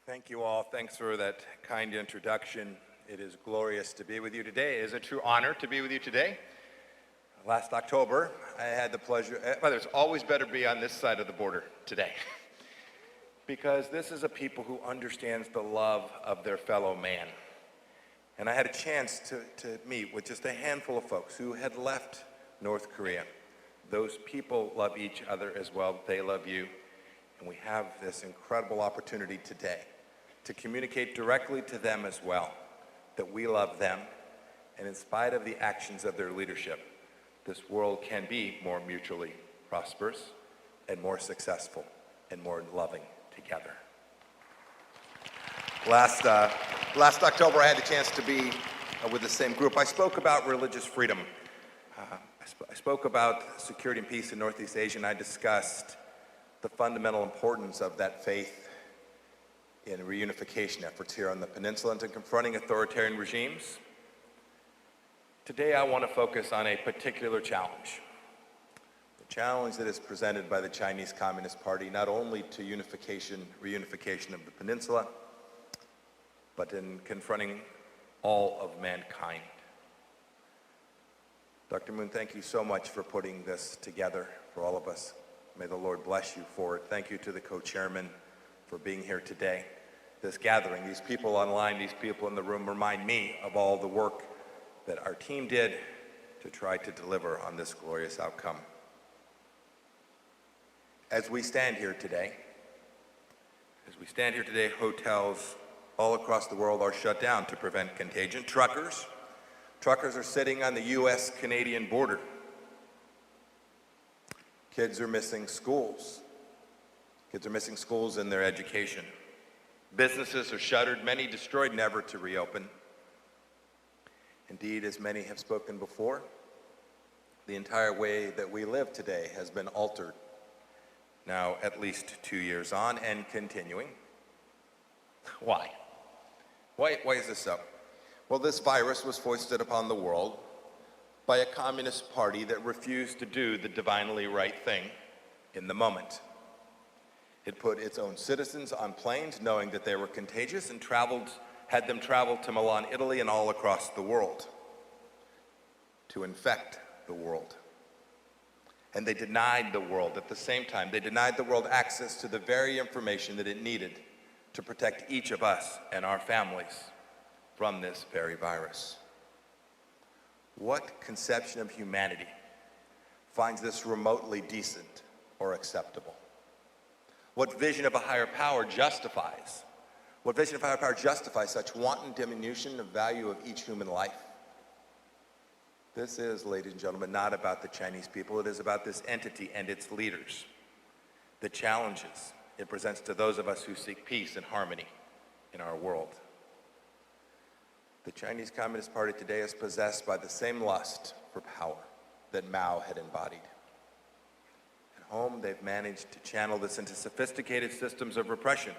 Thank you all. Thanks for that kind introduction. It is glorious to be with you today. It is a true honor to be with you today. Last October, I had the pleasure, well, it's always better to be on this side of the border today because this is a people who understands the love of their fellow man. And I had a chance to meet with just a handful of folks who had left North Korea. Those people love each other as well. They love you. And we have this incredible opportunity today to communicate directly to them as well, that we love them, and in spite of the actions of their leadership, this world can be more mutually prosperous and more successful and more loving together. Last October, I had the chance to be with the same group. I spoke about religious freedom. I spoke about security and peace in Northeast Asia, and I discussed the fundamental importance of that faith in reunification efforts here on the peninsula and to confronting authoritarian regimes. Today I want to focus on a particular challenge. The challenge that is presented by the Chinese Communist Party not only to reunification of the peninsula, but in confronting all of mankind. Dr. Moon, thank you so much for putting this together for all of us. May the Lord bless you for it. Thank you to the co-chairman for being here today. This gathering, these people online, these people in the room remind me of all the work that our team did to try to deliver on this glorious outcome. As we stand here today, hotels all across the world are shut down to prevent contagion. Truckers are sitting on the US-Canadian border. Kids are missing schools. Kids are missing schools in their education. Businesses are shuttered, many destroyed, never to reopen. Indeed, as many have spoken before, the entire way that we live today has been altered, now at least 2 years on and continuing. Why? Why is this so? Well, this virus was foisted upon the world by a communist party that refused to do the divinely right thing in the moment. It put its own citizens on planes knowing that they were contagious and had them travel to Milan, Italy, and all across the world to infect the world. And they denied the world at the same time. They denied the world access to the very information that it needed to protect each of us and our families from this very virus. What conception of humanity finds this remotely decent or acceptable? What vision of a higher power justifies? What vision of a higher power justifies such wanton diminution of value of each human life? This is, ladies and gentlemen, not about the Chinese people. It is about this entity and its leaders. The challenges it presents to those of us who seek peace and harmony in our world. The Chinese Communist Party today is possessed by the same lust for power that Mao had embodied. At home, they've managed to channel this into sophisticated systems of repression,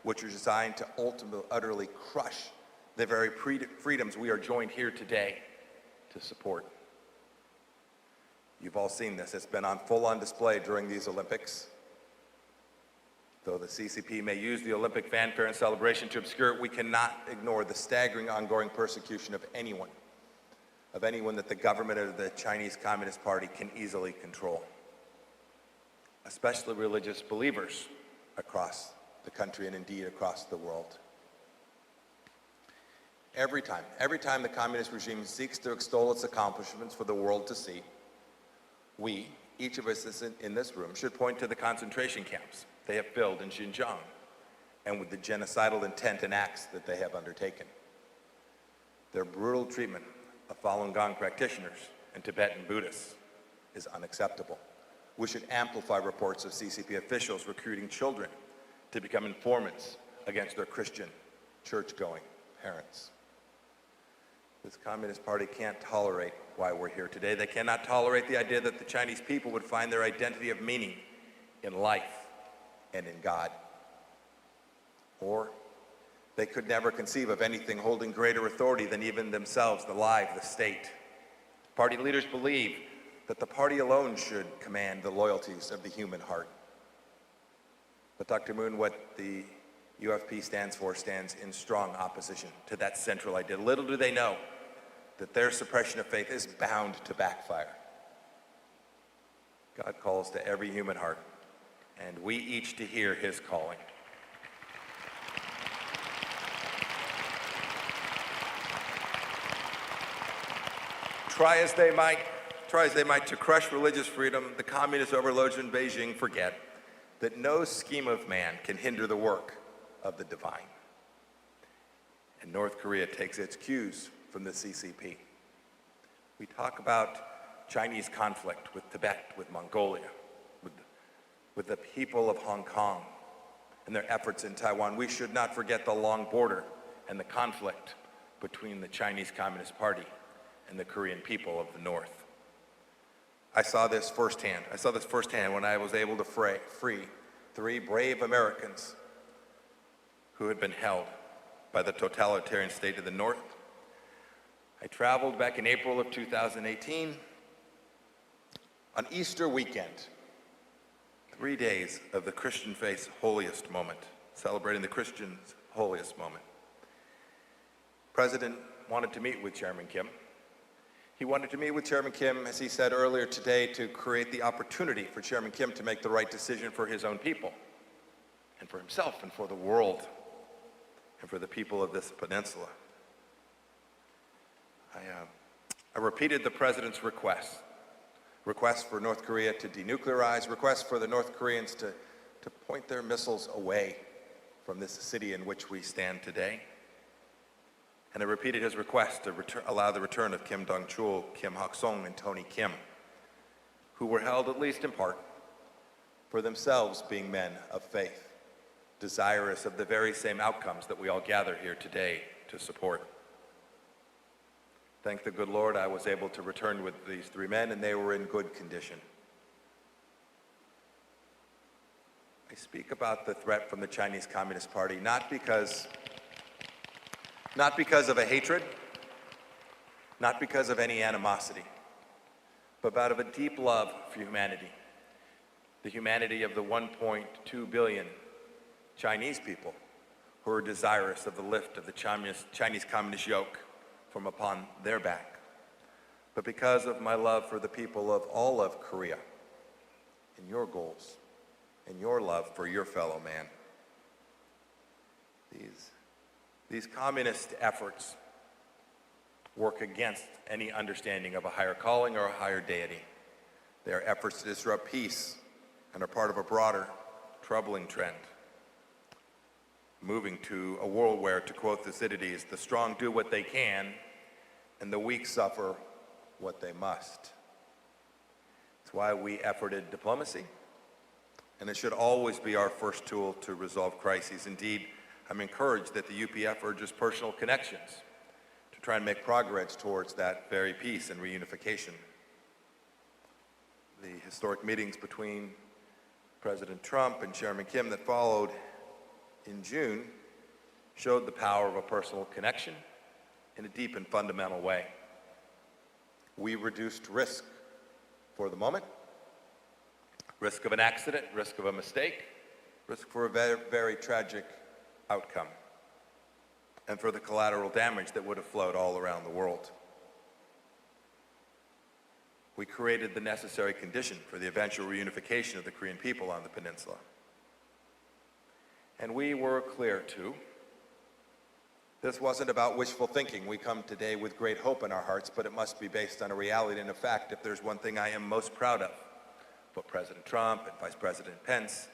which are designed to ultimately, utterly crush the very freedoms we are joined here today to support. You've all seen this. It's been on full-on display during these Olympics. Though the CCP may use the Olympic fanfare and celebration to obscure it, we cannot ignore the staggering ongoing persecution of anyone that the government or the Chinese Communist Party can easily control, especially religious believers across the country and indeed across the world. Every time the communist regime seeks to extol its accomplishments for the world to see, we, each of us in this room, should point to the concentration camps they have filled in Xinjiang and with the genocidal intent and acts that they have undertaken. Their brutal treatment of Falun Gong practitioners and Tibetan Buddhists is unacceptable. We should amplify reports of CCP officials recruiting children to become informants against their Christian church-going parents. This Communist Party can't tolerate why we're here today. They cannot tolerate the idea that the Chinese people would find their identity of meaning in life and in God. Or they could never conceive of anything holding greater authority than even themselves, the state. Party leaders believe that the party alone should command the loyalties of the human heart. But Dr. Moon, what the UFP stands in strong opposition to that central idea. Little do they know that their suppression of faith is bound to backfire. God calls to every human heart, and we each to hear his calling. Try as they might to crush religious freedom, the communist overlords in Beijing forget that no scheme of man can hinder the work of the divine. And North Korea takes its cues from the CCP. We talk about Chinese conflict with Tibet, with Mongolia, with the people of Hong Kong and their efforts in Taiwan. We should not forget the long border and the conflict between the Chinese Communist Party and the Korean people of the North. I saw this firsthand. When I was able to free 3 brave Americans who had been held by the totalitarian state of the North. I traveled back in April of 2018 on Easter weekend, 3 days of the Christian faith's holiest moment, celebrating the Christian's holiest moment. The President wanted to meet with Chairman Kim. He wanted to meet with Chairman Kim, as he said earlier today, to create the opportunity for Chairman Kim to make the right decision for his own people, and for himself, and for the world, and for the people of this peninsula. I repeated the President's request for North Korea to denuclearize, request for the North Koreans to point their missiles away from this city in which we stand today. And I repeated his request to allow the return of Kim Dong-chul, Kim Hak-song, and Tony Kim, who were held, at least in part, for themselves being men of faith, desirous of the very same outcomes that we all gather here today to support. Thank the good Lord, I was able to return with these 3 men, and they were in good condition. I speak about the threat from the Chinese Communist Party not because of a hatred, not because of any animosity, but out of a deep love for humanity, the humanity of the 1.2 billion Chinese people who are desirous of the lift of the Chinese communist yoke from upon their back, but because of my love for the people of all of Korea and your goals and your love for your fellow man. These communist efforts work against any understanding of a higher calling or a higher deity. They are efforts to disrupt peace and are part of a broader, troubling trend, moving to a world where, to quote Thucydides, the strong do what they can and the weak suffer what they must. It's why we efforted diplomacy, and it should always be our first tool to resolve crises. Indeed, I'm encouraged that the UPF urges personal connections to try and make progress towards that very peace and reunification. The historic meetings between President Trump and Chairman Kim that followed in June showed the power of a personal connection in a deep and fundamental way. We reduced risk for the moment, risk of an accident, risk of a mistake, risk for a very, very tragic outcome, and for the collateral damage that would have flowed all around the world. We created the necessary condition for the eventual reunification of the Korean people on the peninsula. And we were clear, too, this wasn't about wishful thinking. We come today with great hope in our hearts, but it must be based on a reality and a fact. If there's one thing I am most proud of, what President Trump and Vice President Pence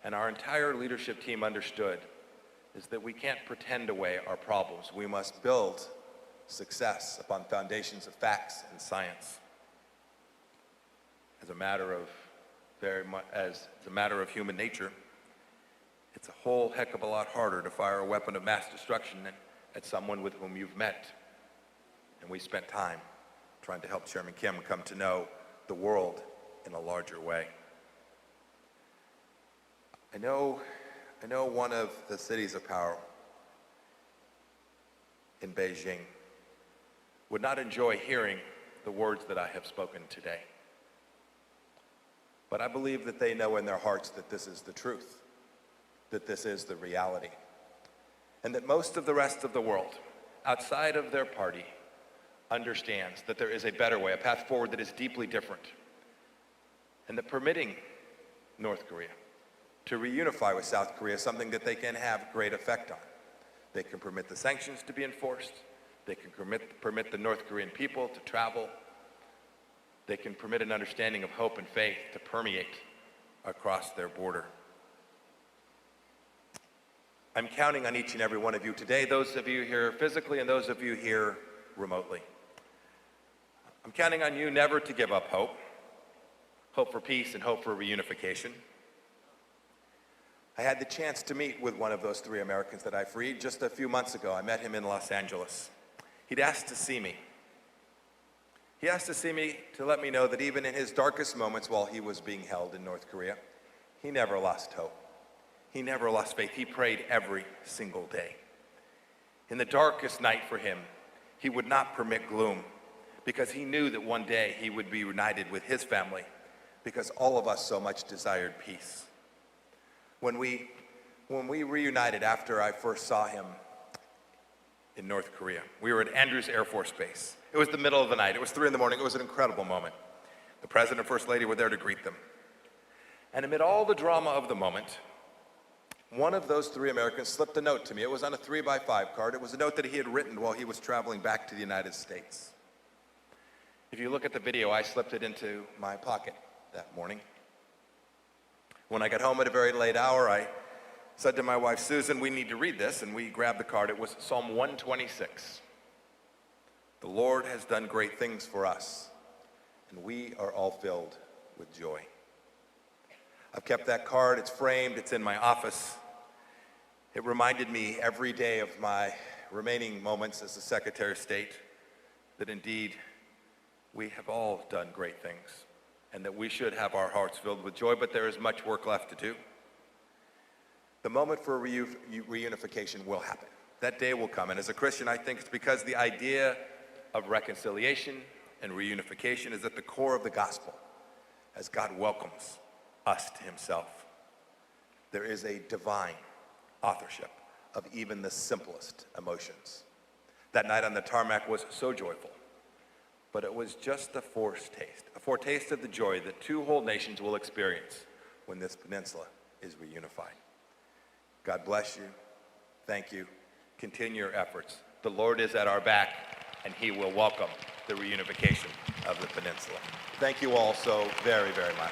and our entire leadership team understood, is that we can't pretend away our problems. We must build success upon foundations of facts and science. As a matter of human nature, it's a whole heck of a lot harder to fire a weapon of mass destruction at someone with whom you've met. And we spent time trying to help Chairman Kim come to know the world in a larger way. I know one of the cities of power in Beijing would not enjoy hearing the words that I have spoken today. But I believe that they know in their hearts that this is the truth. that this is the reality, and that most of the rest of the world, outside of their party, understands that there is a better way, a path forward that is deeply different, and that permitting North Korea to reunify with South Korea is something that they can have great effect on. They can permit the sanctions to be enforced. They can permit the North Korean people to travel. They can permit an understanding of hope and faith to permeate across their border. I'm counting on each and every one of you today, those of you here physically and those of you here remotely. I'm counting on you never to give up hope for peace and hope for reunification. I had the chance to meet with one of those 3 Americans that I freed just a few months ago. I met him in Los Angeles. He'd asked to see me. He asked to see me to let me know that even in his darkest moments while he was being held in North Korea, he never lost hope. He never lost faith. He prayed every single day. In the darkest night for him, he would not permit gloom because he knew that one day he would be reunited with his family because all of us so much desired peace. When we reunited after I first saw him in North Korea, we were at Andrews Air Force Base. It was the middle of the night. It was 3 in the morning. It was an incredible moment. The President and First Lady were there to greet them. And amid all the drama of the moment, one of those 3 Americans slipped a note to me. It was on a 3x5 card. It was a note that he had written while he was traveling back to the United States. If you look at the video, I slipped it into my pocket that morning. When I got home at a very late hour, I said to my wife, Susan, we need to read this, and we grabbed the card. It was Psalm 126. The Lord has done great things for us, and we are all filled with joy. I've kept that card. It's framed. It's in my office. It reminded me every day of my remaining moments as the Secretary of State that indeed we have all done great things and that we should have our hearts filled with joy, but there is much work left to do. The moment for reunification will happen. That day will come. And as a Christian, I think it's because the idea of reconciliation and reunification is at the core of the gospel as God welcomes us to himself. There is a divine authorship of even the simplest emotions. That night on the tarmac was so joyful, but it was just a foretaste of the joy that 2 whole nations will experience when this peninsula is reunified. God bless you. Thank you. Continue your efforts. The Lord is at our back, and he will welcome the reunification of the peninsula. Thank you all so very, very much.